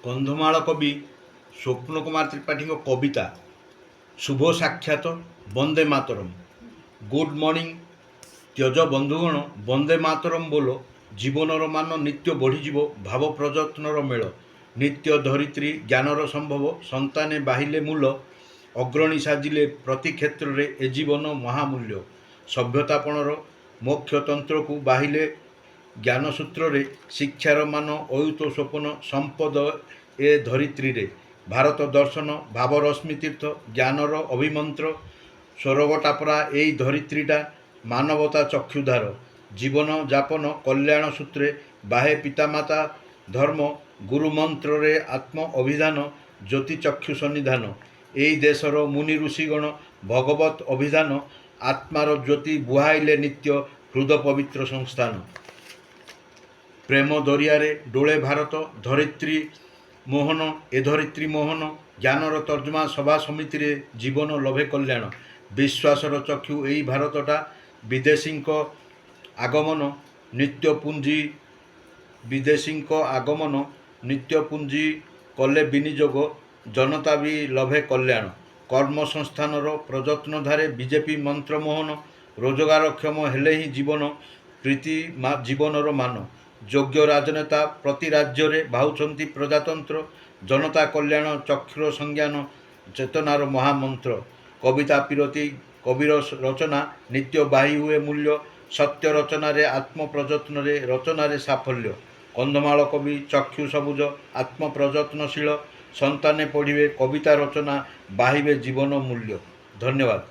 କନ୍ଧମାଳ କବି ସ୍ୱପ୍ନ କୁମାର ତ୍ରିପାଠୀଙ୍କ କବିତା ଶୁଭ ସାକ୍ଷାତ ବନ୍ଦେ ମାତରମ୍। ଗୁଡ୍ ମର୍ଣ୍ଣିଂ ତ୍ୟଜ ବନ୍ଧୁଗଣ, ବନ୍ଦେ ମାତରମ୍ ବୋଲ। ଜୀବନର ମାନ ନିତ୍ୟ ବଢ଼ିଯିବ ଭାବ ପ୍ରଯତ୍ନର ମେଳ। ନିତ୍ୟ ଧରିତ୍ରୀ ଜ୍ଞାନର ସମ୍ଭବ, ସନ୍ତାନେ ବାହିଲେ ମୂଲ। ଅଗ୍ରଣୀ ସାଜିଲେ ପ୍ରତି କ୍ଷେତ୍ରରେ ଏ ଜୀବନ ମହାମୂଲ୍ୟ। ସଭ୍ୟତାପଣର ମୋକ୍ଷତନ୍ତ୍ରକୁ ବାହିଲେ ଜ୍ଞାନସୂତ୍ରରେ। ଶିକ୍ଷାର ମାନ ଅୟୁତ ସ୍ୱପନ ସମ୍ପଦ ଏ ଧରିତ୍ରୀରେ। ଭାରତ ଦର୍ଶନ ଭାବରଶ୍ମି ତୀର୍ଥ ଜ୍ଞାନର ଅଭିମନ୍ତ୍ର। ସ୍ୱରଗଟାପରା ଏଇ ଧରିତ୍ରୀଟା ମାନବତା ଚକ୍ଷୁଧାର। ଜୀବନ ଯାପନ କଲ୍ୟାଣ ସୂତ୍ରେ ବାହେ ପିତାମାତା ଧର୍ମ। ଗୁରୁମନ୍ତ୍ରରେ ଆତ୍ମ ଅଭିଧାନ ଜ୍ୟୋତି ଚକ୍ଷୁ ସନ୍ନିଧାନ। ଏଇ ଦେଶର ମୁନି ଋଷିଗଣ ଭଗବତ୍ ଅଭିଧାନ। ଆତ୍ମାର ଜ୍ୟୋତି ବୁହାଇଲେ ନିତ୍ୟ ହୃଦ ପବିତ୍ର ସଂସ୍ଥାନ। ପ୍ରେମ ଦରିଆରେ ଡୋଳେ ଭାରତ ଧରିତ୍ରୀ ମୋହନ। ଏ ଧରିତ୍ରୀ ମୋହନ ଜ୍ଞାନର ତର୍ଜମା ସଭା ସମିତିରେ ଜୀବନ ଲଭେ କଲ୍ୟାଣ। ବିଶ୍ୱାସର ଚକ୍ଷୁ ଏଇ ଭାରତଟା ବିଦେଶୀଙ୍କ ଆଗମନ ନିତ୍ୟ ପୁଞ୍ଜି। ବିଦେଶୀଙ୍କ ଆଗମନ ନିତ୍ୟ ପୁଞ୍ଜି କଲେ ବିନିଯୋଗ। ଜନତା ବି ଲଭେ କଲ୍ୟାଣ। କର୍ମସଂସ୍ଥାନର ପ୍ରଯତ୍ନଧାରେ ବିଜେପି ମନ୍ତ୍ରମୋହନ। ରୋଜଗାରକ୍ଷମ ହେଲେ ହିଁ ଜୀବନ ପ୍ରୀତି ଜୀବନର ମାନ। ଯୋଗ୍ୟ ରାଜନେତା ପ୍ରତି ରାଜ୍ୟରେ ଭାଉଛନ୍ତି ପ୍ରଜାତନ୍ତ୍ର। ଜନତା କଲ୍ୟାଣ ଚକ୍ଷୁର ସଂଜ୍ଞାନ ଚେତନାର ମହାମନ୍ତ୍ର। କବିତା ପିରତି କବିର ରଚନା ନିତ୍ୟ ବାହି ହୁଏ ମୂଲ୍ୟ। ସତ୍ୟ ରଚନାରେ ଆତ୍ମ ପ୍ରଯତ୍ନରେ ରଚନାରେ ସାଫଲ୍ୟ। କନ୍ଧମାଳ କବି ଚକ୍ଷୁ ସବୁଜ ଆତ୍ମ ପ୍ରଯତ୍ନଶୀଳ। ସନ୍ତାନେ ପଢ଼ିବେ କବିତା ରଚନା ବାହିବେ ଜୀବନ ମୂଲ୍ୟ। ଧନ୍ୟବାଦ।